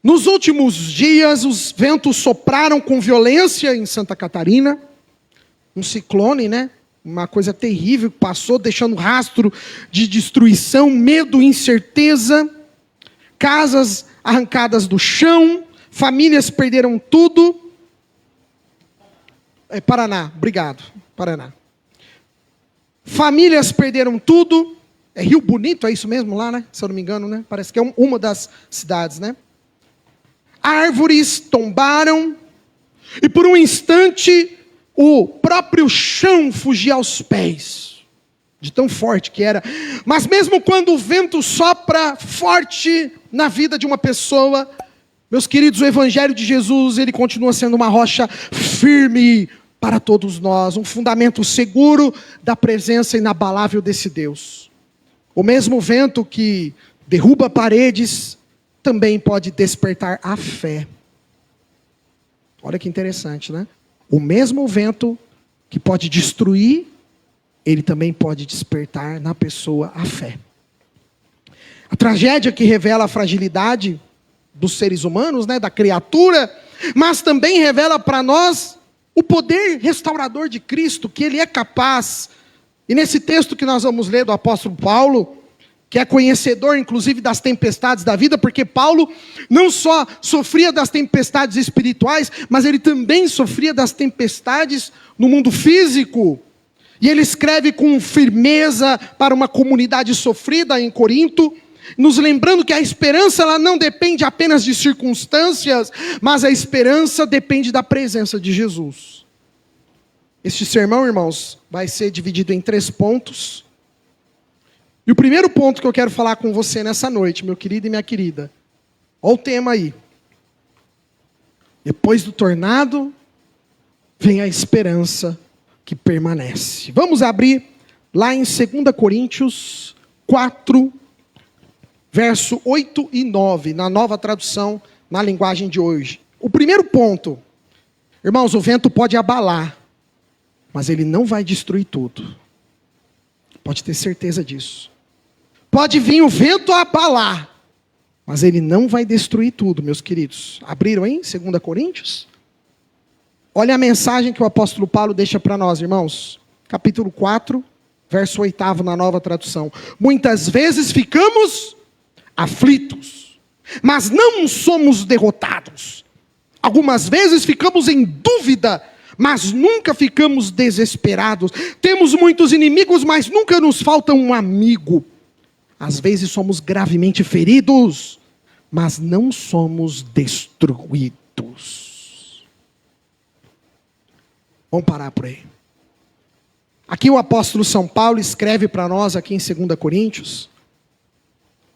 Nos últimos dias, os ventos sopraram com violência em Santa Catarina. Um ciclone, né? Uma coisa terrível que passou, deixando rastro de destruição, medo, incerteza. Casas arrancadas do chão. Famílias perderam tudo. Paraná, obrigado. Paraná. Famílias perderam tudo. É Rio Bonito, é isso mesmo lá, né? Se eu não me engano, né? Parece que é uma das cidades, né? Árvores tombaram, e por um instante, o próprio chão fugia aos pés, de tão forte que era. Mas mesmo quando o vento sopra forte na vida de uma pessoa, meus queridos, o Evangelho de Jesus, ele continua sendo uma rocha firme para todos nós, um fundamento seguro da presença inabalável desse Deus. O mesmo vento que derruba paredes, também pode despertar a fé. Olha que interessante, né? O mesmo vento que pode destruir, ele também pode despertar na pessoa a fé. A tragédia que revela a fragilidade dos seres humanos, né, da criatura, mas também revela para nós o poder restaurador de Cristo, que Ele é capaz. E nesse texto que nós vamos ler do apóstolo Paulo, que é conhecedor inclusive das tempestades da vida, porque Paulo não só sofria das tempestades espirituais, mas ele também sofria das tempestades no mundo físico. E ele escreve com firmeza para uma comunidade sofrida em Corinto, nos lembrando que a esperança ela não depende apenas de circunstâncias, mas a esperança depende da presença de Jesus. Este sermão, irmãos, vai ser dividido em 3 pontos. E o primeiro ponto que eu quero falar com você nessa noite, meu querido e minha querida, olha o tema aí. Depois do tornado, vem a esperança que permanece. Vamos abrir lá em 2 Coríntios 4, verso 8 e 9, na nova tradução, na linguagem de hoje. O primeiro ponto, irmãos, o vento pode abalar, mas ele não vai destruir tudo. Pode ter certeza disso. Pode vir o vento abalar, mas ele não vai destruir tudo, meus queridos. Abriram aí, 2 Coríntios? Olha a mensagem que o apóstolo Paulo deixa para nós, irmãos. Capítulo 4, verso 8 na nova tradução. Muitas vezes ficamos aflitos, mas não somos derrotados. Algumas vezes ficamos em dúvida, mas nunca ficamos desesperados. Temos muitos inimigos, mas nunca nos falta um amigo. Às vezes somos gravemente feridos, mas não somos destruídos. Vamos parar por aí. Aqui o apóstolo São Paulo escreve para nós, aqui em 2 Coríntios,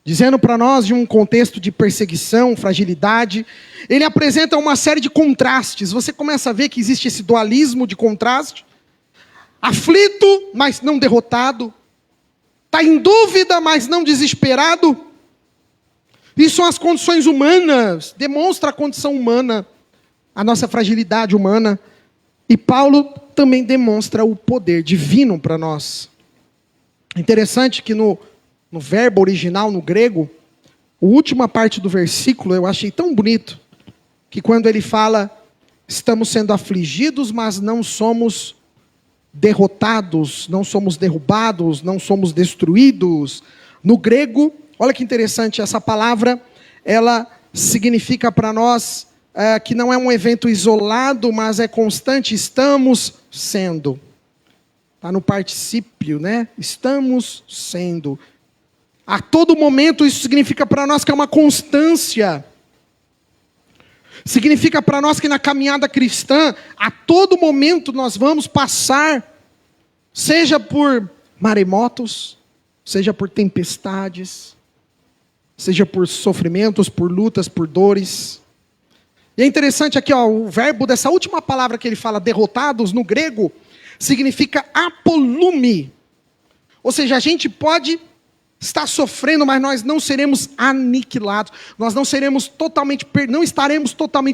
dizendo para nós de um contexto de perseguição, fragilidade. Ele apresenta uma série de contrastes. Você começa a ver que existe esse dualismo de contraste. Aflito, mas não derrotado. Está em dúvida, mas não desesperado. Isso são as condições humanas. Demonstra a condição humana, a nossa fragilidade humana. E Paulo também demonstra o poder divino para nós. Interessante que no verbo original, no grego, a última parte do versículo eu achei tão bonito, que quando ele fala, estamos sendo afligidos, mas não somos derrotados, não somos derrubados, não somos destruídos. No grego, olha que interessante, essa palavra, ela significa para nós que não é um evento isolado, mas é constante, estamos sendo. Está no particípio, né? Estamos sendo. A todo momento isso significa para nós que é uma constância. Significa para nós que na caminhada cristã, a todo momento nós vamos passar, seja por maremotos, seja por tempestades, seja por sofrimentos, por lutas, por dores. E é interessante aqui, ó, o verbo dessa última palavra que ele fala, derrotados, no grego, significa apolume. Ou seja, a gente pode estar sofrendo, mas nós não seremos aniquilados. Nós não estaremos totalmente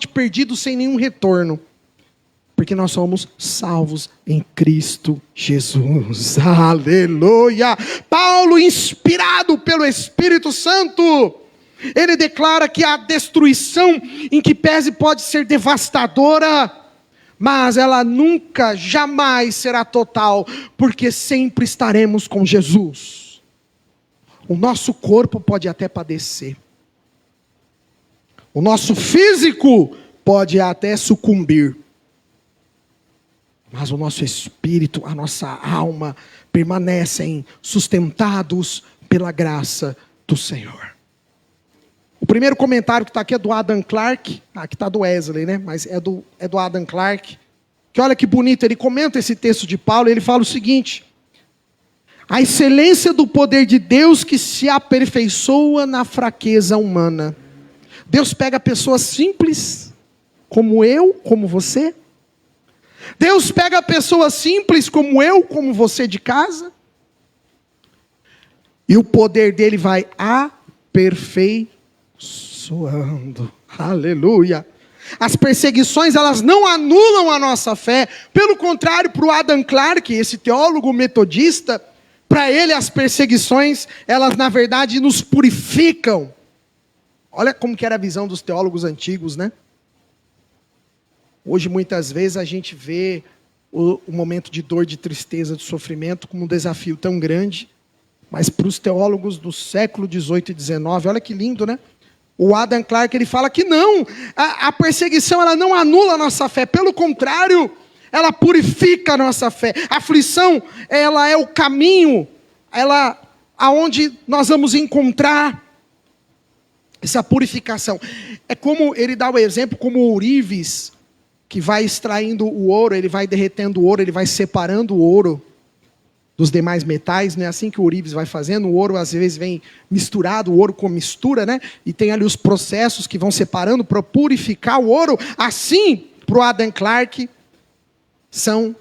perdidos sem nenhum retorno. Porque nós somos salvos em Cristo Jesus. Aleluia! Paulo, inspirado pelo Espírito Santo, Ele declara que a destruição, em que pese, pode ser devastadora, mas ela nunca, jamais será total, porque sempre estaremos com Jesus. O nosso corpo pode até padecer, o nosso físico pode até sucumbir, mas o nosso espírito, a nossa alma, permanecem sustentados pela graça do Senhor. O primeiro comentário que está aqui é do Adam Clarke. Aqui está do Wesley, né? Mas é do Adam Clarke. Que olha que bonito, ele comenta esse texto de Paulo, e ele fala o seguinte: a excelência do poder de Deus que se aperfeiçoa na fraqueza humana. Deus pega pessoas simples, como eu, como você. Deus pega pessoas simples, como eu, como você de casa. E o poder dele vai aperfeiçoando. Aleluia. As perseguições, elas não anulam a nossa fé. Pelo contrário, para o Adam Clarke, esse teólogo metodista, para ele as perseguições, elas na verdade nos purificam. Olha como que era a visão dos teólogos antigos, né? Hoje muitas vezes a gente vê o momento de dor, de tristeza, de sofrimento como um desafio tão grande. Mas para os teólogos do século XVIII e XIX, olha que lindo, né? O Adam Clarke, ele fala que não, a perseguição ela não anula a nossa fé, pelo contrário, ela purifica a nossa fé. A aflição, ela é o caminho, aonde nós vamos encontrar essa purificação. É como, ele dá o exemplo, como o ourives, que vai extraindo o ouro, ele vai derretendo o ouro, ele vai separando o ouro dos demais metais, não é assim que o ourives vai fazendo? O ouro às vezes vem misturado, o ouro com mistura, né? E tem ali os processos que vão separando para purificar o ouro. Assim, para o Adam Clarke, são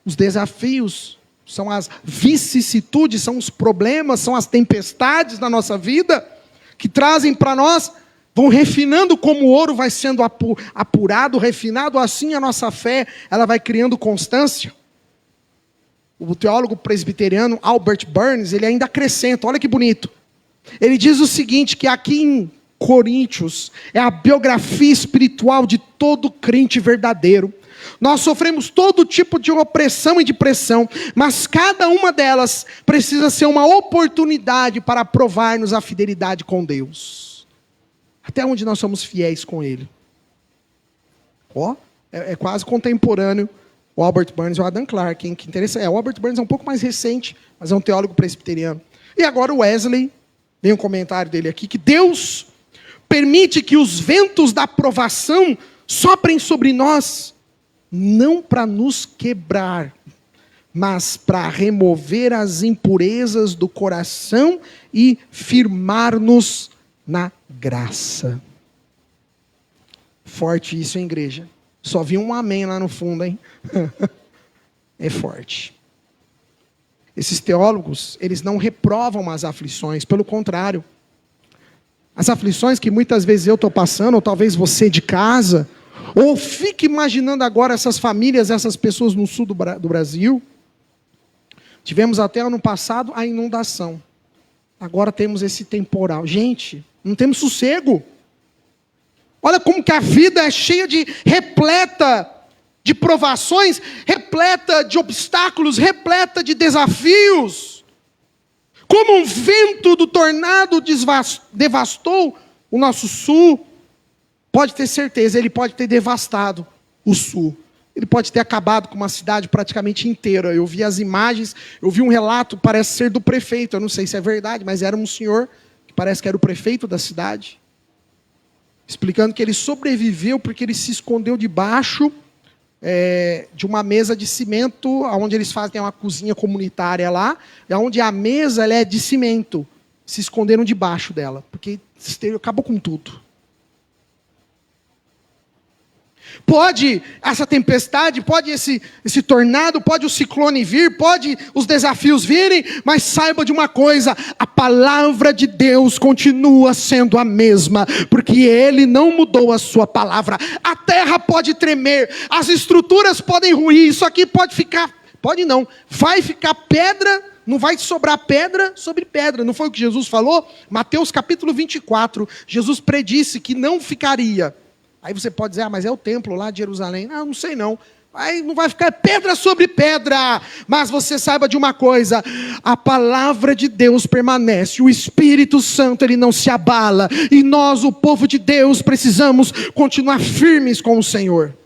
os desafios, são as vicissitudes, são os problemas, são as tempestades na nossa vida, que trazem para nós, vão refinando como o ouro vai sendo apurado, refinado, assim a nossa fé, ela vai criando constância. O teólogo presbiteriano Albert Barnes, ele ainda acrescenta, olha que bonito. Ele diz o seguinte, que aqui em Coríntios, é a biografia espiritual de todo crente verdadeiro. Nós sofremos todo tipo de opressão e de pressão, mas cada uma delas precisa ser uma oportunidade para provar-nos a fidelidade com Deus. Até onde nós somos fiéis com Ele. É quase contemporâneo o Albert Barnes e o Adam Clarke, hein? Que interessante. O Albert Barnes é um pouco mais recente, mas é um teólogo presbiteriano. E agora o Wesley, vem um comentário dele aqui, que Deus permite que os ventos da provação soprem sobre nós, não para nos quebrar, mas para remover as impurezas do coração e firmar-nos na graça. Forte isso, hein, igreja? Só vi um amém lá no fundo, hein? É forte. Esses teólogos, eles não reprovam as aflições, pelo contrário. As aflições que muitas vezes eu estou passando, ou talvez você de casa, ou fique imaginando agora essas famílias, essas pessoas no sul do Brasil. Tivemos até ano passado a inundação. Agora temos esse temporal. Gente, não temos sossego. Olha como que a vida é cheia repleta de provações, repleta de obstáculos, repleta de desafios. Como um vento do tornado devastou o nosso sul, pode ter certeza, ele pode ter devastado o sul. Ele pode ter acabado com uma cidade praticamente inteira. Eu vi as imagens, eu vi um relato, parece ser do prefeito, eu não sei se é verdade, mas era um senhor, que parece que era o prefeito da cidade, explicando que ele sobreviveu porque ele se escondeu debaixo de uma mesa de cimento, onde eles fazem uma cozinha comunitária lá, onde a mesa ela é de cimento. Se esconderam debaixo dela, porque acabou com tudo. Pode essa tempestade, pode esse tornado, pode o ciclone vir, pode os desafios virem, mas saiba de uma coisa, a palavra de Deus continua sendo a mesma, porque Ele não mudou a sua palavra. A terra pode tremer, as estruturas podem ruir, isso aqui pode ficar, pode não, vai ficar pedra Não vai sobrar pedra sobre pedra. Não foi o que Jesus falou? Mateus capítulo 24. Jesus predisse que não ficaria. Aí você pode dizer, mas é o templo lá de Jerusalém. Não sei não. Aí não vai ficar pedra sobre pedra. Mas você saiba de uma coisa. A palavra de Deus permanece. O Espírito Santo, ele não se abala. E nós, o povo de Deus, precisamos continuar firmes com o Senhor.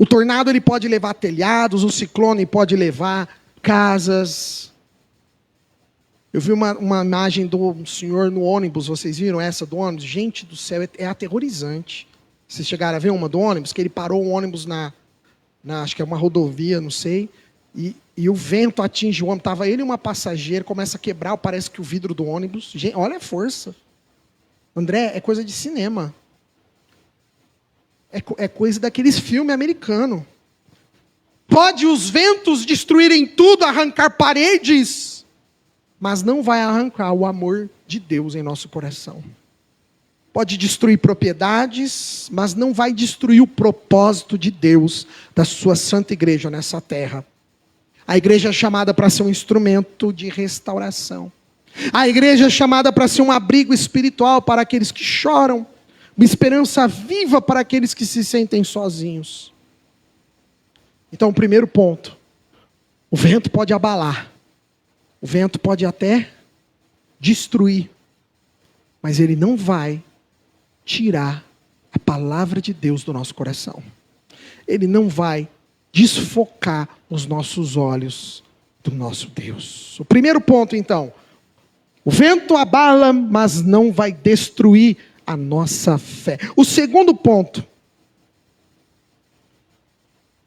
O tornado ele pode levar telhados, o ciclone pode levar casas. Eu vi uma imagem do senhor no ônibus, vocês viram essa do ônibus? Gente do céu, é aterrorizante. Vocês chegaram a ver uma do ônibus? Que ele parou o ônibus acho que é uma rodovia, não sei. E o vento atinge o ônibus. Estava ele e uma passageira, começa a quebrar, parece que o vidro do ônibus. Gente, olha a força. André, é coisa de cinema. É coisa daqueles filmes americanos. Pode os ventos destruírem tudo, arrancar paredes, mas não vai arrancar o amor de Deus em nosso coração. Pode destruir propriedades, mas não vai destruir o propósito de Deus, da sua santa igreja nessa terra. A igreja é chamada para ser um instrumento de restauração. A igreja é chamada para ser um abrigo espiritual para aqueles que choram, uma esperança viva para aqueles que se sentem sozinhos. Então, o primeiro ponto. O vento pode abalar. O vento pode até destruir. Mas ele não vai tirar a palavra de Deus do nosso coração. Ele não vai desfocar os nossos olhos do nosso Deus. O primeiro ponto, então. O vento abala, mas não vai destruir a nossa fé. O segundo ponto.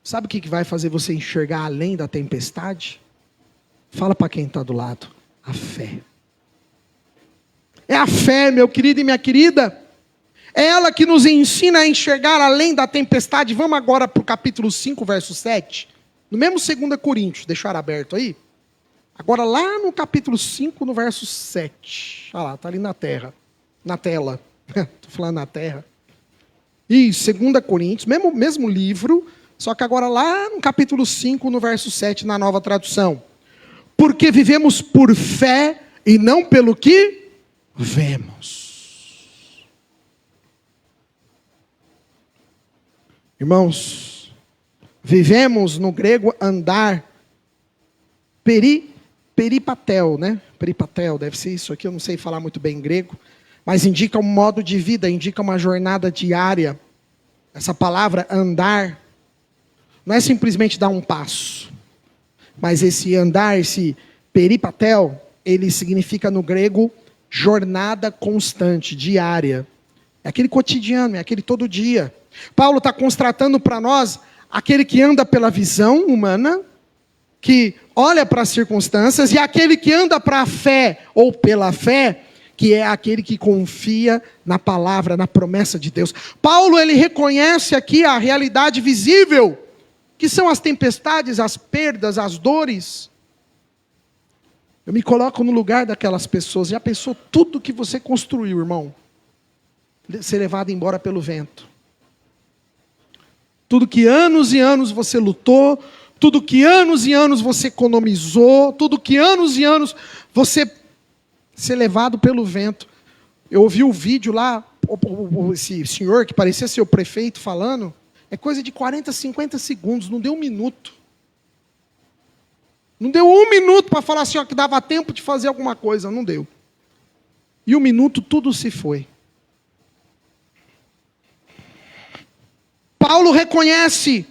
Sabe o que vai fazer você enxergar além da tempestade? Fala para quem está do lado. A fé. É a fé, meu querido e minha querida. É ela que nos ensina a enxergar além da tempestade. Vamos agora para o capítulo 5, verso 7. No mesmo 2 Coríntios, deixar aberto aí. Agora lá no capítulo 5, no verso 7. Olha lá, está ali na tela. Estou falando na terra. Isso, 2 Coríntios, mesmo livro, só que agora lá no capítulo 5, no verso 7, na Nova Tradução. Porque vivemos por fé e não pelo que vemos. Irmãos, vivemos no grego andar, peripatel, né? Peripatel, deve ser isso aqui, eu não sei falar muito bem grego. Mas indica um modo de vida, indica uma jornada diária. Essa palavra andar, não é simplesmente dar um passo. Mas esse andar, esse peripatel, ele significa no grego jornada constante, diária. É aquele cotidiano, é aquele todo dia. Paulo está constatando para nós aquele que anda pela visão humana, que olha para as circunstâncias, e aquele que anda para a fé, ou pela fé, que é aquele que confia na palavra, na promessa de Deus. Paulo, ele reconhece aqui a realidade visível, que são as tempestades, as perdas, as dores. Eu me coloco no lugar daquelas pessoas. Já pensou tudo que você construiu, irmão? Ser levado embora pelo vento. Tudo que anos e anos você lutou, tudo que anos e anos você economizou, tudo que anos e anos você ser levado pelo vento. Eu ouvi o vídeo lá, esse senhor que parecia ser o prefeito falando, é coisa de 40, 50 segundos, não deu um minuto. Não deu um minuto para falar assim, ó, que dava tempo de fazer alguma coisa, não deu. E um minuto tudo se foi. Paulo reconhece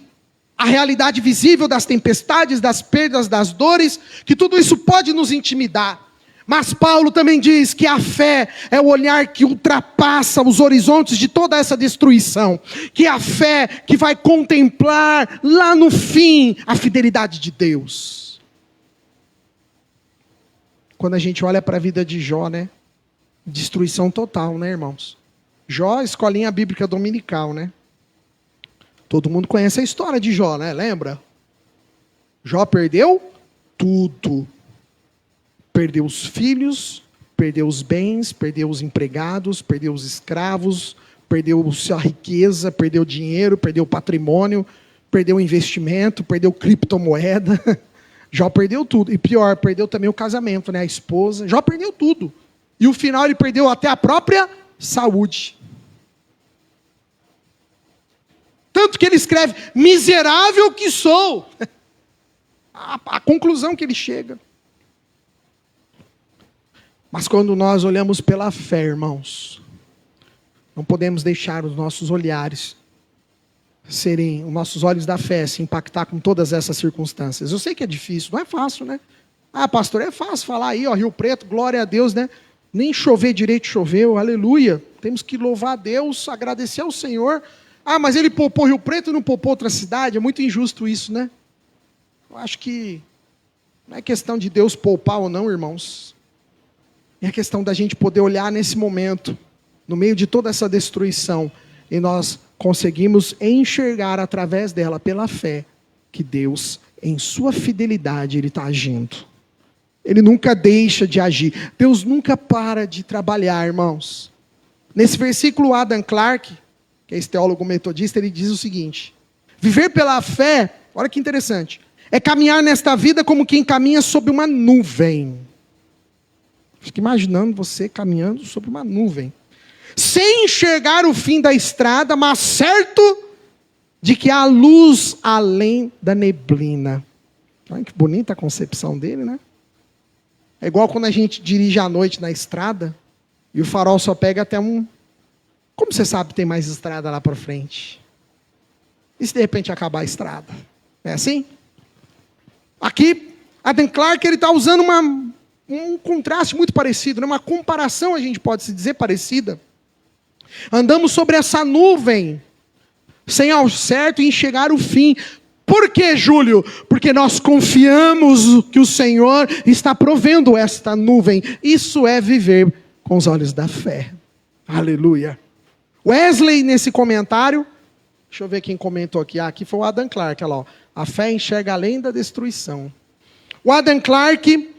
a realidade visível das tempestades, das perdas, das dores, que tudo isso pode nos intimidar. Mas Paulo também diz que a fé é o olhar que ultrapassa os horizontes de toda essa destruição. Que é a fé que vai contemplar lá no fim a fidelidade de Deus. Quando a gente olha para a vida de Jó, né? Destruição total, né, irmãos? Jó, escolinha bíblica dominical, né? Todo mundo conhece a história de Jó, né? Lembra? Jó perdeu tudo. Perdeu os filhos, perdeu os bens, perdeu os empregados, perdeu os escravos, perdeu a riqueza, perdeu o dinheiro, perdeu o patrimônio, perdeu o investimento, perdeu criptomoeda. Jó perdeu tudo. E pior, perdeu também o casamento, né? A esposa. Jó perdeu tudo. E no final ele perdeu até a própria saúde. Tanto que ele escreve, miserável que sou. A conclusão que ele chega. Mas quando nós olhamos pela fé, irmãos, não podemos deixar os nossos olhares serem, os nossos olhos da fé se impactar com todas essas circunstâncias. Eu sei que é difícil, não é fácil, né? Ah, pastor, é fácil falar aí, ó, Rio Preto, glória a Deus, né? Nem chover direito choveu, aleluia. Temos que louvar a Deus, agradecer ao Senhor. Ah, mas ele poupou Rio Preto e não poupou outra cidade? É muito injusto isso, né? Eu acho que não é questão de Deus poupar ou não, irmãos. É a questão da gente poder olhar nesse momento, no meio de toda essa destruição, e nós conseguimos enxergar através dela, pela fé, que Deus, em sua fidelidade, Ele está agindo. Ele nunca deixa de agir. Deus nunca para de trabalhar, irmãos. Nesse versículo, Adam Clarke, que é esse teólogo metodista, ele diz o seguinte: viver pela fé, olha que interessante, é caminhar nesta vida como quem caminha sob uma nuvem. Fique imaginando você caminhando sobre uma nuvem, sem enxergar o fim da estrada, mas certo de que há luz além da neblina. Olha que bonita a concepção dele, né? É igual quando a gente dirige à noite na estrada, e o farol só pega até um... Como você sabe que tem mais estrada lá para frente? E se de repente acabar a estrada? É assim? Aqui, Adam Clarke, ele está usando um contraste muito parecido, né? Uma comparação, a gente pode se dizer, parecida. Andamos sobre essa nuvem, sem ao certo enxergar o fim. Por que, Júlio? Porque nós confiamos que o Senhor está provendo esta nuvem. Isso é viver com os olhos da fé. Aleluia. Wesley, nesse comentário, deixa eu ver quem comentou aqui. Aqui foi o Adam Clarke, olha lá, ó. A fé enxerga além da destruição. O Adam Clarke,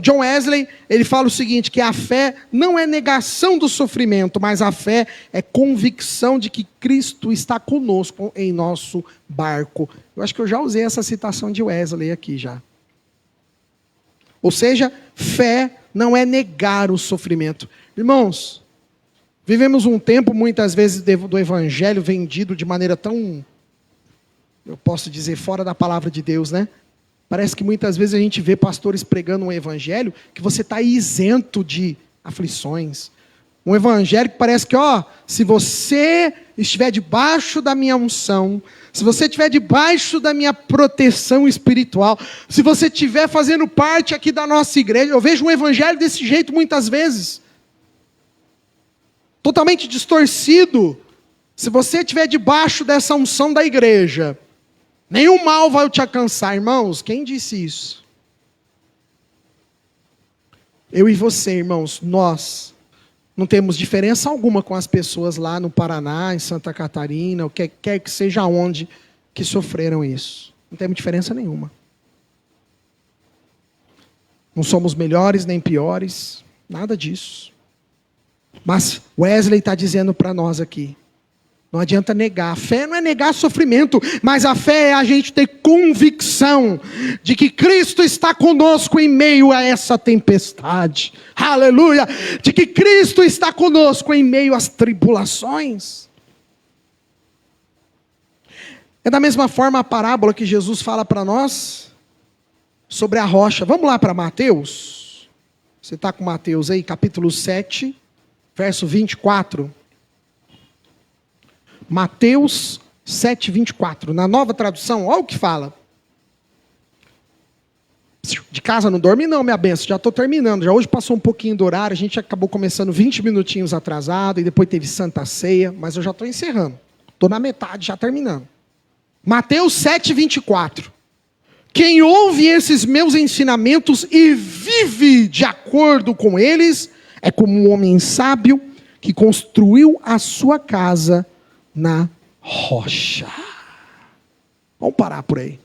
John Wesley, ele fala o seguinte, que a fé não é negação do sofrimento, mas a fé é convicção de que Cristo está conosco em nosso barco. Eu acho que eu já usei essa citação de Wesley aqui já. Ou seja, fé não é negar o sofrimento. Irmãos, vivemos um tempo, muitas vezes, do evangelho vendido de maneira tão, eu posso dizer, fora da palavra de Deus, né? Parece que muitas vezes a gente vê pastores pregando um evangelho que você está isento de aflições. Um evangelho que parece que, ó, se você estiver debaixo da minha unção, se você estiver debaixo da minha proteção espiritual, se você estiver fazendo parte aqui da nossa igreja, eu vejo um evangelho desse jeito muitas vezes. Totalmente distorcido. Se você estiver debaixo dessa unção da igreja, nenhum mal vai te alcançar, irmãos. Quem disse isso? Eu e você, irmãos, nós não temos diferença alguma com as pessoas lá no Paraná, em Santa Catarina, ou quer que seja onde que sofreram isso. Não temos diferença nenhuma. Não somos melhores nem piores, nada disso. Mas Wesley está dizendo para nós aqui, não adianta negar. A fé não é negar sofrimento, mas a fé é a gente ter convicção de que Cristo está conosco em meio a essa tempestade. Aleluia! De que Cristo está conosco em meio às tribulações. É da mesma forma a parábola que Jesus fala para nós sobre a rocha. Vamos lá para Mateus. Você está com Mateus aí, capítulo 7, verso 24. Mateus 7, 24. Na nova tradução, olha o que fala. De casa não dorme não, minha benção. Já estou terminando. Já hoje passou um pouquinho do horário. A gente acabou começando 20 minutinhos atrasado. E depois teve Santa Ceia. Mas eu já estou encerrando. Estou na metade, já terminando. Mateus 7, 24. Quem ouve esses meus ensinamentos e vive de acordo com eles, é como um homem sábio que construiu a sua casa na rocha. Vamos parar por aí.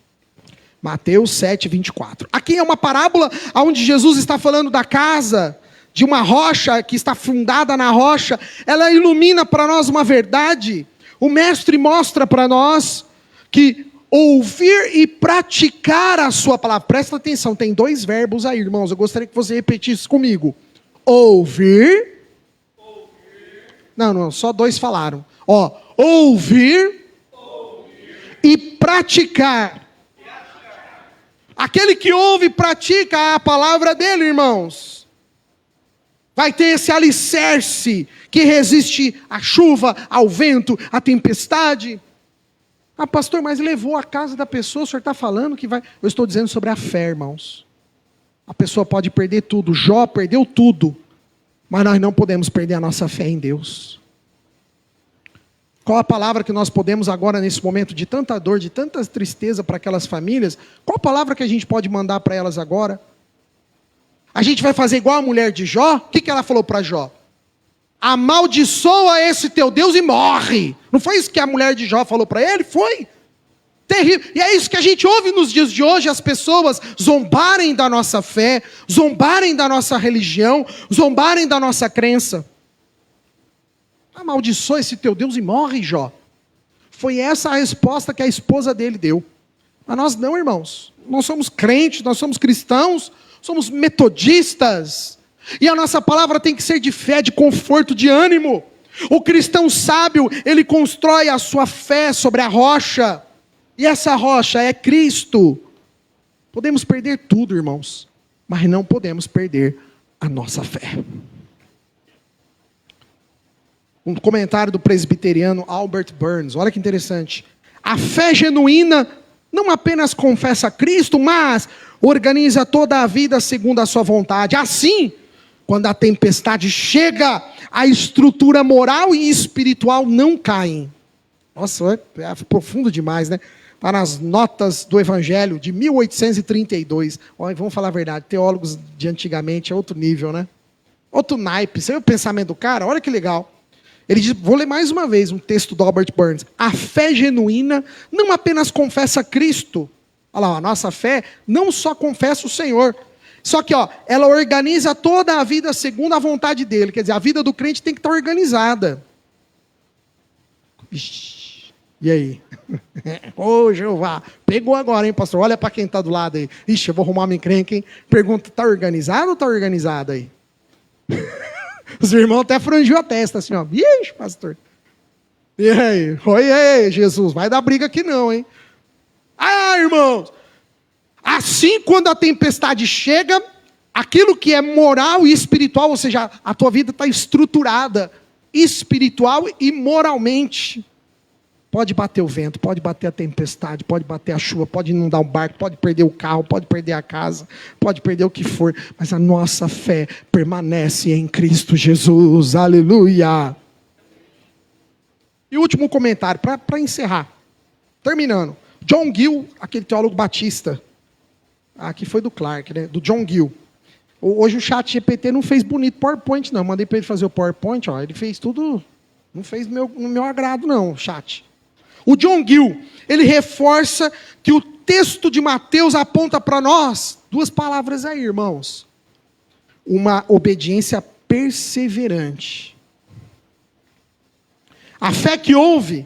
Mateus 7, 24. Aqui é uma parábola onde Jesus está falando da casa, de uma rocha que está fundada na rocha. Ela ilumina para nós uma verdade. O mestre mostra para nós que ouvir e praticar a sua palavra. Presta atenção, tem 2 verbos aí, irmãos. Eu gostaria que você repetisse comigo. Ouvir. Não, só 2 falaram. Ouvir e praticar. Aquele que ouve e pratica a palavra dele, irmãos, vai ter esse alicerce que resiste à chuva, ao vento, à tempestade. Ah, pastor, mas levou a casa da pessoa, o senhor está falando que vai... Eu estou dizendo sobre a fé, irmãos. A pessoa pode perder tudo, Jó perdeu tudo, mas nós não podemos perder a nossa fé em Deus. Qual a palavra que nós podemos agora, nesse momento de tanta dor, de tanta tristeza para aquelas famílias, qual a palavra que a gente pode mandar para elas agora? A gente vai fazer igual a mulher de Jó? O que ela falou para Jó? Amaldiçoa esse teu Deus e morre. Não foi isso que a mulher de Jó falou para ele? Foi. Terrível. E é isso que a gente ouve nos dias de hoje, as pessoas zombarem da nossa fé, zombarem da nossa religião, zombarem da nossa crença. Amaldiçoa esse teu Deus e morre, Jó. Foi essa a resposta que a esposa dele deu. Mas nós não, irmãos. Nós somos crentes, nós somos cristãos, somos metodistas. E a nossa palavra tem que ser de fé, de conforto, de ânimo. O cristão sábio, ele constrói a sua fé sobre a rocha. E essa rocha é Cristo. Podemos perder tudo, irmãos, mas não podemos perder a nossa fé. Um comentário do presbiteriano Albert Burns, olha que interessante. A fé genuína não apenas confessa Cristo, mas organiza toda a vida segundo a sua vontade. Assim, quando a tempestade chega, a estrutura moral e espiritual não caem. Nossa, é profundo demais, né? Está nas notas do Evangelho de 1832. Olha, vamos falar a verdade, teólogos de antigamente é outro nível, né? Outro naipe. Você vê o pensamento do cara? Olha que legal. Ele diz, vou ler mais uma vez um texto do Albert Burns. A fé genuína não apenas confessa Cristo. Olha lá, a nossa fé não só confessa o Senhor. Só que, ela organiza toda a vida segundo a vontade dele. Quer dizer, a vida do crente tem que estar organizada. Ixi, e aí? Ô, Jeová, pegou agora, hein, pastor? Olha para quem está do lado aí. Ixi, eu vou arrumar uma encrenca, hein? Pergunta, está organizado ou está organizado aí? Os irmãos até frangiu a testa, assim, ó. Ixi, pastor. E aí? Oi, aí, Jesus, vai dar briga aqui não, hein? Ah, irmãos. Assim, quando a tempestade chega, aquilo que é moral e espiritual, ou seja, a tua vida está estruturada, espiritual e moralmente. Pode bater o vento, pode bater a tempestade, pode bater a chuva, pode inundar o barco, pode perder o carro, pode perder a casa, pode perder o que for, mas a nossa fé permanece em Cristo Jesus, aleluia. E o último comentário, para encerrar, terminando, John Gill, aquele teólogo batista, aqui foi do Clark, né? Do John Gill. Hoje o chat GPT não fez bonito PowerPoint não, mandei para ele fazer o PowerPoint, ele fez tudo, não fez no meu agrado não, o chat. O John Gill, ele reforça que o texto de Mateus aponta para nós 2 palavras aí, irmãos. Uma obediência perseverante. A fé que ouve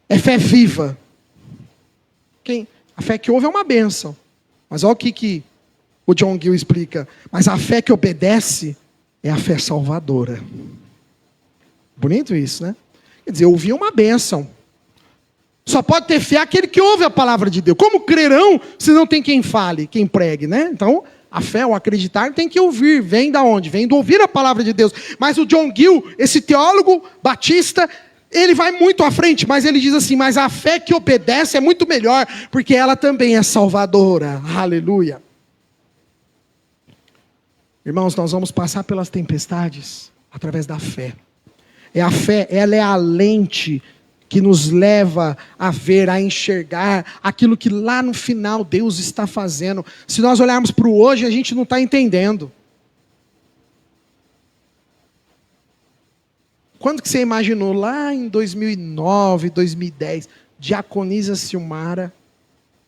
é fé viva. A fé que ouve é uma bênção. Mas olha o que o John Gill explica. Mas a fé que obedece é a fé salvadora. Bonito isso, né? Quer dizer, ouvir é uma bênção. Só pode ter fé aquele que ouve a palavra de Deus. Como crerão se não tem quem fale, quem pregue, né? Então, a fé, o acreditar, tem que ouvir. Vem da onde? Vem do ouvir a palavra de Deus. Mas o John Gill, esse teólogo batista, ele vai muito à frente, mas ele diz assim, mas a fé que obedece é muito melhor, porque ela também é salvadora. Aleluia. Irmãos, nós vamos passar pelas tempestades através da fé. A fé, ela é a lente que nos leva a ver, a enxergar aquilo que lá no final Deus está fazendo. Se nós olharmos para o hoje, a gente não está entendendo. Quando que você imaginou lá em 2009, 2010, diaconisa Silmara,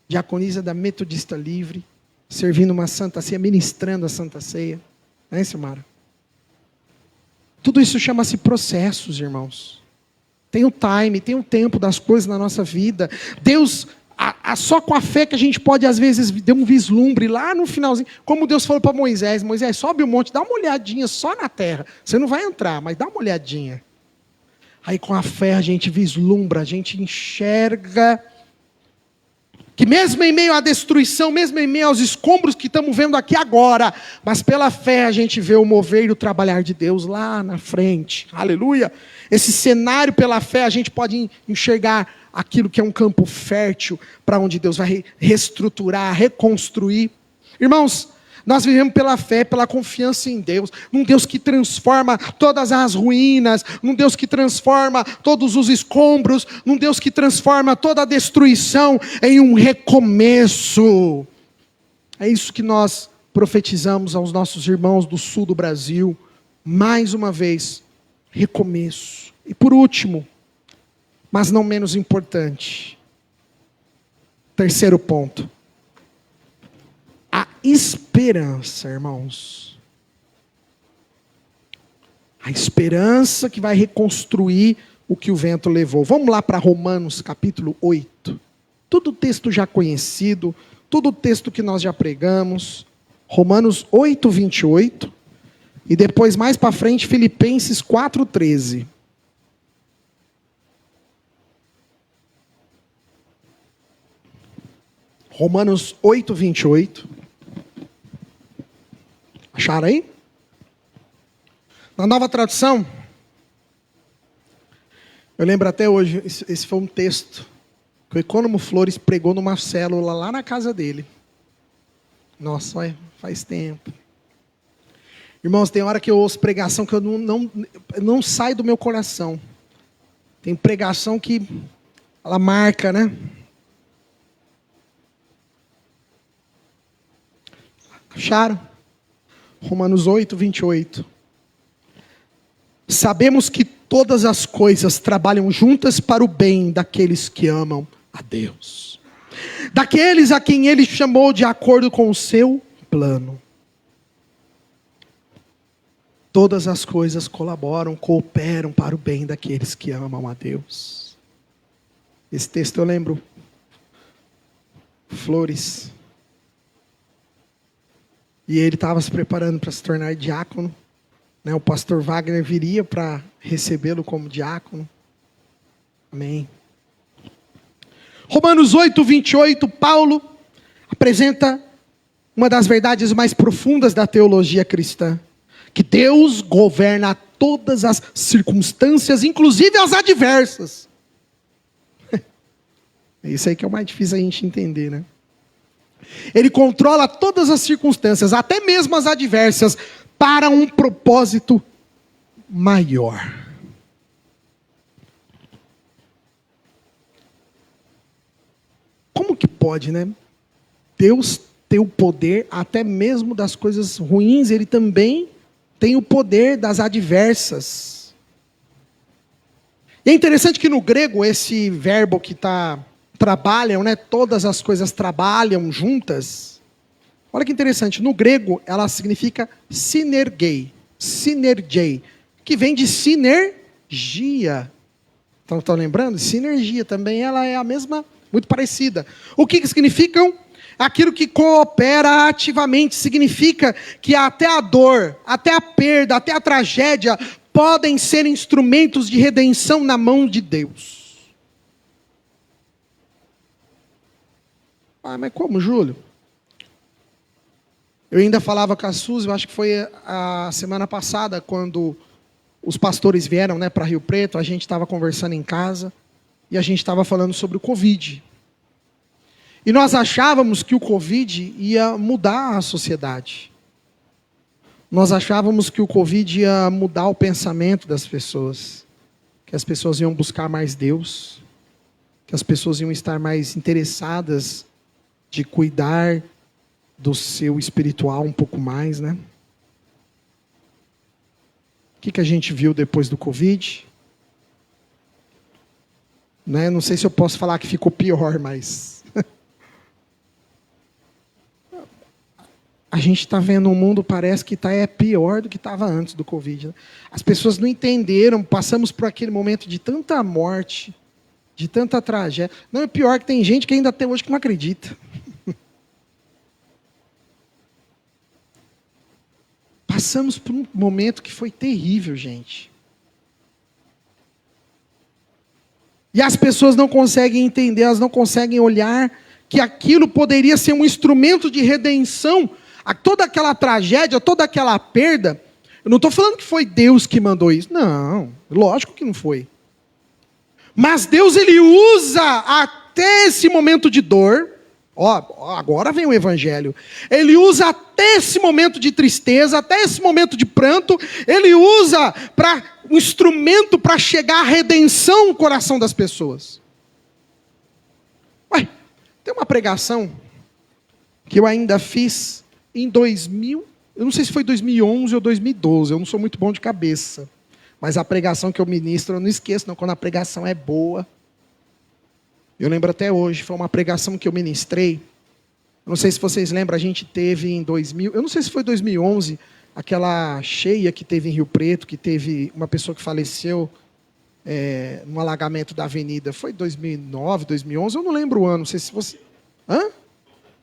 diaconisa da Metodista Livre, servindo uma Santa Ceia, ministrando a Santa Ceia. Não é, Silmara? Tudo isso chama-se processos, irmãos. Tem o time, tem o tempo das coisas na nossa vida. Deus, só com a fé que a gente pode, às vezes, ter um vislumbre lá no finalzinho. Como Deus falou para Moisés: Moisés, sobe o monte, dá uma olhadinha só na terra. Você não vai entrar, mas dá uma olhadinha. Aí com a fé a gente vislumbra, a gente enxerga que mesmo em meio à destruição, mesmo em meio aos escombros que estamos vendo aqui agora, mas pela fé a gente vê o mover e o trabalhar de Deus lá na frente. Aleluia! Esse cenário pela fé a gente pode enxergar aquilo que é um campo fértil para onde Deus vai reestruturar, reconstruir. Irmãos, nós vivemos pela fé, pela confiança em Deus, num Deus que transforma todas as ruínas, num Deus que transforma todos os escombros, num Deus que transforma toda a destruição em um recomeço. É isso que nós profetizamos aos nossos irmãos do sul do Brasil, mais uma vez, recomeço. E por último, mas não menos importante, terceiro ponto. A esperança, irmãos. A esperança que vai reconstruir o que o vento levou. Vamos lá para Romanos capítulo 8. Tudo texto já conhecido, tudo texto que nós já pregamos. Romanos 8, 28. E depois, mais para frente, Filipenses 4, 13. Romanos 8, 28. Acharam aí? Na Nova Tradução, eu lembro até hoje, esse foi um texto que o Econômico Flores pregou numa célula lá na casa dele. Nossa, olha, faz tempo. Irmãos, tem hora que eu ouço pregação que eu não sai do meu coração. Tem pregação que ela marca, né? Acharam? Romanos 8, 28. Sabemos que todas as coisas trabalham juntas para o bem daqueles que amam a Deus, daqueles a quem Ele chamou de acordo com o seu plano. Todas as coisas colaboram, cooperam para o bem daqueles que amam a Deus. Esse texto eu lembro, Flores, e ele estava se preparando para se tornar diácono, né? O pastor Wagner viria para recebê-lo como diácono. Amém. Romanos 8, 28, Paulo apresenta uma das verdades mais profundas da teologia cristã, que Deus governa todas as circunstâncias, inclusive as adversas. É isso aí que é o mais difícil a gente entender, né? Ele controla todas as circunstâncias, até mesmo as adversas, para um propósito maior. Como que pode, né? Deus tem o poder até mesmo das coisas ruins, Ele também tem o poder das adversas. E é interessante que no grego, esse verbo que trabalham, né? Todas as coisas trabalham juntas. Olha que interessante, no grego ela significa sinergei, que vem de sinergia. Estão lembrando? Sinergia também, ela é a mesma, muito parecida. O que significam? Aquilo que coopera ativamente, significa que até a dor, até a perda, até a tragédia, podem ser instrumentos de redenção na mão de Deus. Ah, mas como, Júlio? Eu ainda falava com a Suzy, eu acho que foi a semana passada, quando os pastores vieram, né, para Rio Preto, a gente estava conversando em casa, e a gente estava falando sobre o Covid. E nós achávamos que o Covid ia mudar a sociedade. Nós achávamos que o Covid ia mudar o pensamento das pessoas, que as pessoas iam buscar mais Deus, que as pessoas iam estar mais interessadas de cuidar do seu espiritual um pouco mais, né? O que a gente viu depois do Covid? Né? Não sei se eu posso falar que ficou pior, mas A gente está vendo um mundo, parece que é pior do que estava antes do Covid. Né? As pessoas não entenderam, passamos por aquele momento de tanta morte, de tanta tragédia. Não, é pior que tem gente que ainda até hoje que não acredita. Passamos por um momento que foi terrível, gente. E as pessoas não conseguem entender, elas não conseguem olhar que aquilo poderia ser um instrumento de redenção. Toda aquela tragédia, toda aquela perda. Eu não estou falando que foi Deus que mandou isso. Não, lógico que não foi. Mas Deus, Ele usa até esse momento de dor. Agora vem o Evangelho. Ele usa até esse momento de tristeza, até esse momento de pranto. Ele usa para um instrumento para chegar à redenção no coração das pessoas. Tem uma pregação que eu ainda fiz em 2000, eu não sei se foi 2011 ou 2012, eu não sou muito bom de cabeça. Mas a pregação que eu ministro, eu não esqueço, não, quando a pregação é boa. Eu lembro até hoje, foi uma pregação que eu ministrei. Eu não sei se vocês lembram, a gente teve em 2000, eu não sei se foi 2011, aquela cheia que teve em Rio Preto, que teve uma pessoa que faleceu no alagamento da avenida. Foi 2009, 2011, eu não lembro o ano, não sei se você...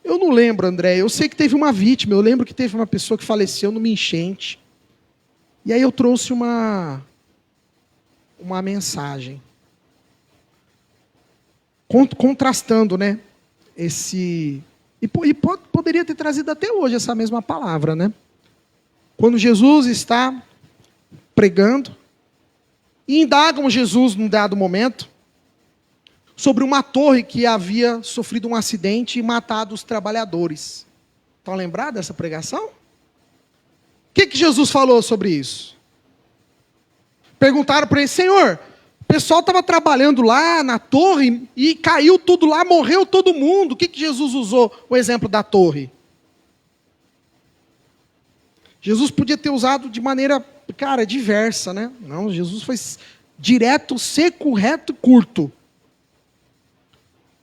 Eu não lembro, André, eu sei que teve uma vítima, eu lembro que teve uma pessoa que faleceu numa enchente. E aí eu trouxe uma mensagem. Contrastando, né? Poderia ter trazido até hoje essa mesma palavra, né? Quando Jesus está pregando, e indagam Jesus num dado momento, sobre uma torre que havia sofrido um acidente e matado os trabalhadores. Estão lembrados dessa pregação? O que Jesus falou sobre isso? Perguntaram para ele: Senhor, o pessoal estava trabalhando lá na torre e caiu tudo lá, morreu todo mundo. O que Jesus usou? O exemplo da torre. Jesus podia ter usado de maneira, diversa, né? Não, Jesus foi direto, seco, reto e curto.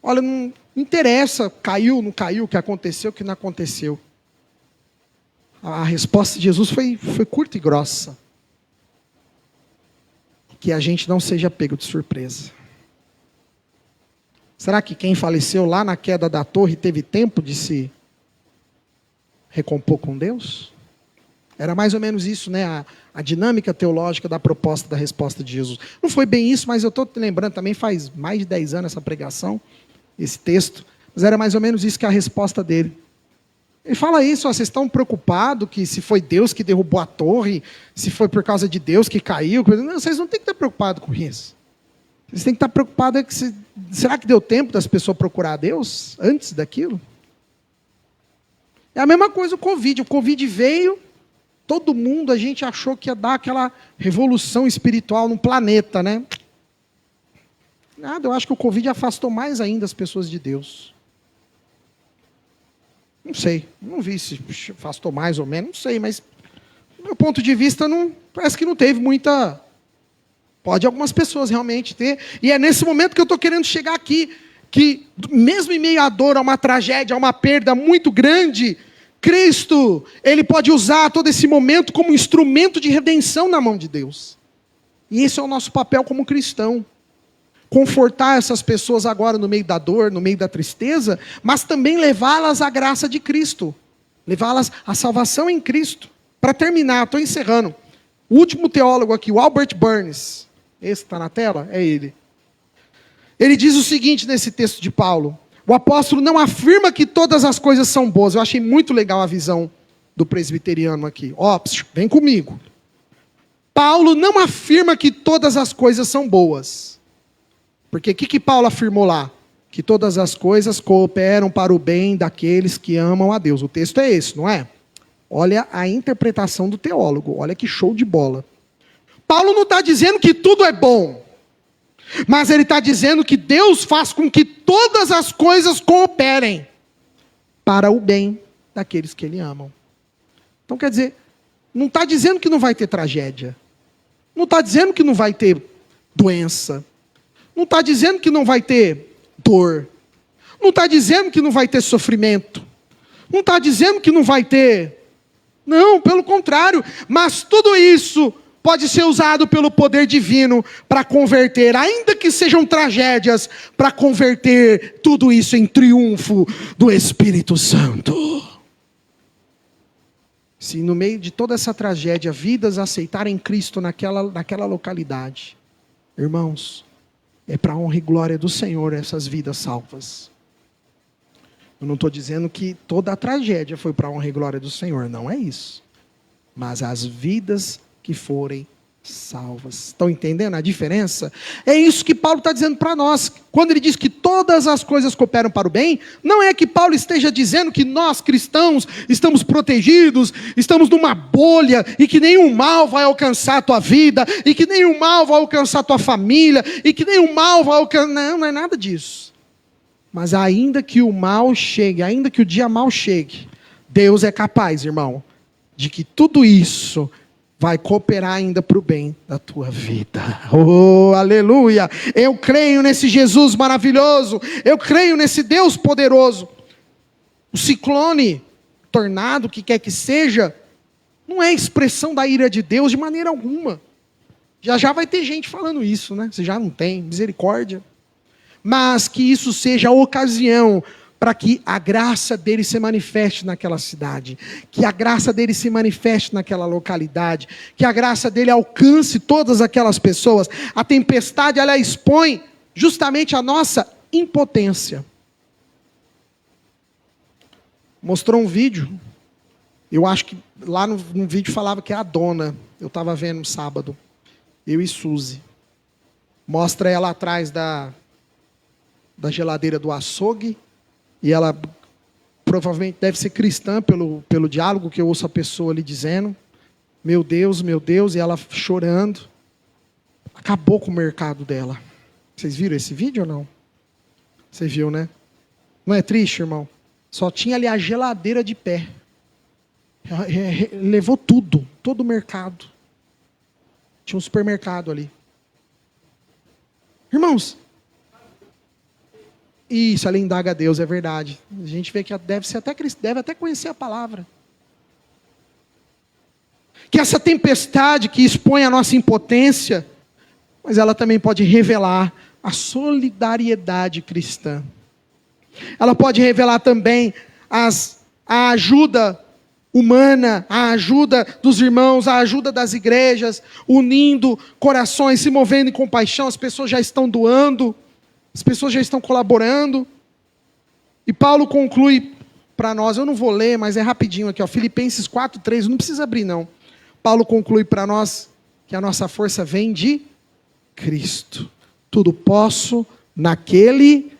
Olha, não interessa, caiu, não caiu, o que aconteceu, o que não aconteceu. A resposta de Jesus foi curta e grossa. Que a gente não seja pego de surpresa. Será que quem faleceu lá na queda da torre teve tempo de se recompor com Deus? Era mais ou menos isso, né? A dinâmica teológica da proposta da resposta de Jesus. Não foi bem isso, mas eu estou lembrando também, faz mais de 10 anos essa pregação, esse texto, mas era mais ou menos isso que é a resposta dele. Ele fala isso: vocês estão preocupados que se foi Deus que derrubou a torre, se foi por causa de Deus que caiu. Não, vocês não têm que estar preocupados com isso. Vocês têm que estar preocupados será que deu tempo das pessoas procurar a Deus antes daquilo? É a mesma coisa o Covid. O Covid veio, todo mundo, a gente achou que ia dar aquela revolução espiritual no planeta, né? Nada, eu acho que o Covid afastou mais ainda as pessoas de Deus. Não sei, não vi se afastou mais ou menos, não sei, mas do meu ponto de vista parece que não teve muita... Pode algumas pessoas realmente ter, e é nesse momento que eu estou querendo chegar aqui, que mesmo em meio à dor, a uma tragédia, a uma perda muito grande, Cristo, Ele pode usar todo esse momento como instrumento de redenção na mão de Deus. E esse é o nosso papel como cristão. Confortar essas pessoas agora no meio da dor, no meio da tristeza, mas também levá-las à graça de Cristo. Levá-las à salvação em Cristo. Para terminar, estou encerrando. O último teólogo aqui, o Albert Burns. Esse está na tela? É ele. Ele diz o seguinte nesse texto de Paulo: o apóstolo não afirma que todas as coisas são boas. Eu achei muito legal a visão do presbiteriano aqui. Vem comigo. Paulo não afirma que todas as coisas são boas. Porque o que Paulo afirmou lá? Que todas as coisas cooperam para o bem daqueles que amam a Deus. O texto é esse, não é? Olha a interpretação do teólogo. Olha que show de bola. Paulo não está dizendo que tudo é bom. Mas ele está dizendo que Deus faz com que todas as coisas cooperem para o bem daqueles que Ele amam. Então quer dizer, não está dizendo que não vai ter tragédia. Não está dizendo que não vai ter doença. Não está dizendo que não vai ter dor. Não está dizendo que não vai ter sofrimento. Não está dizendo que não vai ter. Não, pelo contrário. Mas tudo isso pode ser usado pelo poder divino para converter, ainda que sejam tragédias, para converter tudo isso em triunfo do Espírito Santo. Se no meio de toda essa tragédia, vidas aceitarem Cristo naquela localidade, irmãos, é para a honra e glória do Senhor essas vidas salvas. Eu não estou dizendo que toda a tragédia foi para a honra e glória do Senhor, não é isso. Mas as vidas que forem salvas. Estão entendendo a diferença? É isso que Paulo está dizendo para nós. Quando ele diz que todas as coisas cooperam para o bem, não é que Paulo esteja dizendo que nós cristãos estamos protegidos, estamos numa bolha e que nenhum mal vai alcançar a tua vida, e que nenhum mal vai alcançar a tua família, e que nenhum mal vai alcançar... Não é nada disso. Mas ainda que o mal chegue, ainda que o dia mal chegue, Deus é capaz, irmão, de que tudo isso vai cooperar ainda para o bem da tua vida. Oh, aleluia! Eu creio nesse Jesus maravilhoso. Eu creio nesse Deus poderoso. O ciclone, tornado, o que quer que seja, não é expressão da ira de Deus de maneira alguma. Já vai ter gente falando isso, né? Você já não tem, misericórdia. Mas que isso seja a ocasião para que a graça dele se manifeste naquela cidade, que a graça dele se manifeste naquela localidade, que a graça dele alcance todas aquelas pessoas. A tempestade, ela expõe justamente a nossa impotência. Mostrou um vídeo, eu acho que lá no vídeo falava que é a dona, eu estava vendo no sábado, eu e Suzy. Mostra ela atrás da geladeira do açougue, e ela provavelmente deve ser cristã pelo diálogo que eu ouço a pessoa ali dizendo, meu Deus, e ela chorando. Acabou com o mercado dela. Vocês viram esse vídeo ou não? Você viu, né? Não é triste, irmão? Só tinha ali a geladeira de pé. Levou tudo, todo o mercado. Tinha um supermercado ali. Irmãos, isso, ela indaga a Deus, é verdade. A gente vê que deve até conhecer a palavra. Que essa tempestade que expõe a nossa impotência, mas ela também pode revelar a solidariedade cristã. Ela pode revelar também a ajuda humana, a ajuda dos irmãos, a ajuda das igrejas, unindo corações, se movendo em compaixão. As pessoas já estão doando, as pessoas já estão colaborando. E Paulo conclui para nós, eu não vou ler, mas é rapidinho aqui, ó, Filipenses 4:3, não precisa abrir não. Paulo conclui para nós que a nossa força vem de Cristo. Tudo posso naquele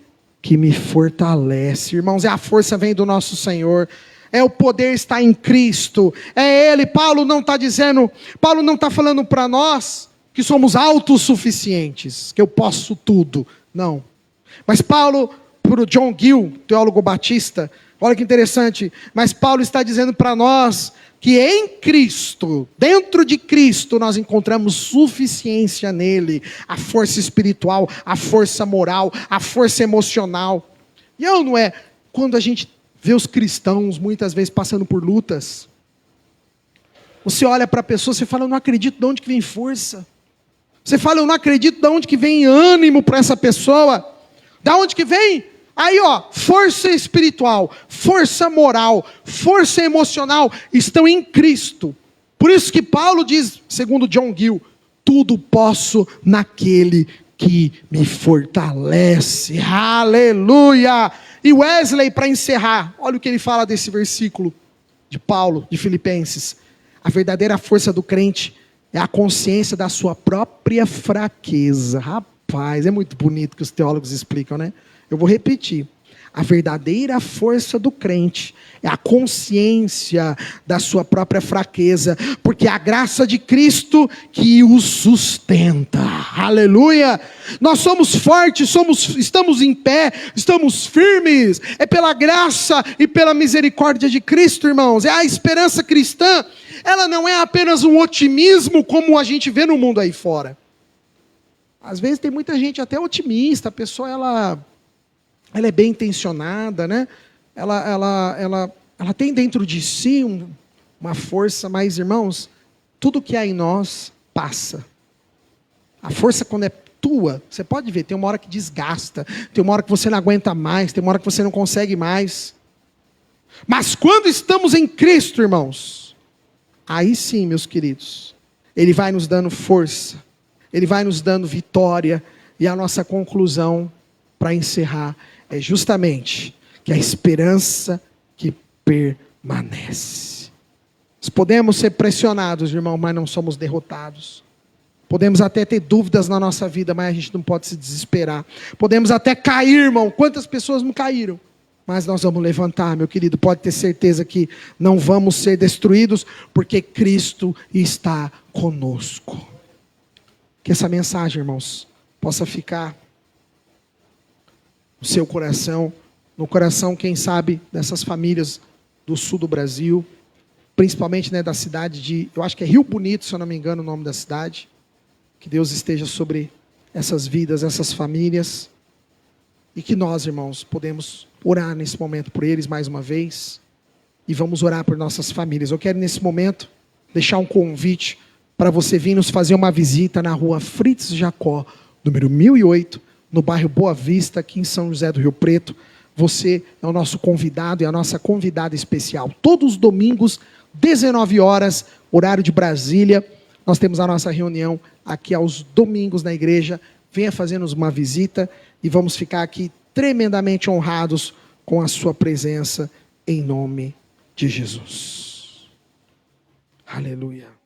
que me fortalece. Irmãos, a força vem do nosso Senhor. É o poder está em Cristo. É Ele. Paulo não está falando para nós que somos autossuficientes, que eu posso tudo. Não. Mas Paulo, para o John Gill, teólogo batista, olha que interessante, mas Paulo está dizendo para nós que em Cristo, dentro de Cristo, nós encontramos suficiência nele, a força espiritual, a força moral, a força emocional. E não é, quando a gente vê os cristãos muitas vezes passando por lutas, você olha para a pessoa, você fala, eu não acredito de onde que vem força. Você fala, eu não acredito de onde que vem ânimo para essa pessoa. Da onde que vem? Aí, força espiritual, força moral, força emocional estão em Cristo. Por isso que Paulo diz, segundo John Gill, tudo posso naquele que me fortalece. Aleluia! E Wesley, para encerrar, olha o que ele fala desse versículo de Paulo, de Filipenses. A verdadeira força do crente é a consciência da sua própria fraqueza. Rapaz, é muito bonito que os teólogos explicam, né? Eu vou repetir. A verdadeira força do crente é a consciência da sua própria fraqueza, porque é a graça de Cristo que o sustenta. Aleluia! Nós somos fortes, estamos em pé, estamos firmes. É pela graça e pela misericórdia de Cristo, irmãos. É a esperança cristã. Ela não é apenas um otimismo como a gente vê no mundo aí fora. Às vezes tem muita gente até otimista, a pessoa ela é bem intencionada, né? Ela ela tem dentro de si uma força, mas irmãos, tudo que há em nós passa. A força quando é tua, você pode ver, tem uma hora que desgasta, tem uma hora que você não aguenta mais, tem uma hora que você não consegue mais. Mas quando estamos em Cristo, irmãos, aí sim, meus queridos, Ele vai nos dando força, Ele vai nos dando vitória, e a nossa conclusão, para encerrar, é justamente que a esperança que permanece. Nós podemos ser pressionados, irmão, mas não somos derrotados. Podemos até ter dúvidas na nossa vida, mas a gente não pode se desesperar. Podemos até cair, irmão. Quantas pessoas não caíram? Mas nós vamos levantar, meu querido. Pode ter certeza que não vamos ser destruídos, porque Cristo está conosco. Que essa mensagem, irmãos, possa ficar no seu coração, no coração, quem sabe, dessas famílias do sul do Brasil, principalmente, né, da cidade de, eu acho que é Rio Bonito, se eu não me engano o nome da cidade. Que Deus esteja sobre essas vidas, essas famílias. E que nós, irmãos, podemos orar nesse momento por eles mais uma vez. E vamos orar por nossas famílias. Eu quero nesse momento deixar um convite para você vir nos fazer uma visita na rua Fritz Jacó, número 1008, no bairro Boa Vista, aqui em São José do Rio Preto. Você é o nosso convidado e a nossa convidada especial. Todos os domingos, 19 horas, horário de Brasília. Nós temos a nossa reunião aqui aos domingos na igreja. Venha fazer-nos uma visita e vamos ficar aqui tremendamente honrados com a sua presença em nome de Jesus. Aleluia.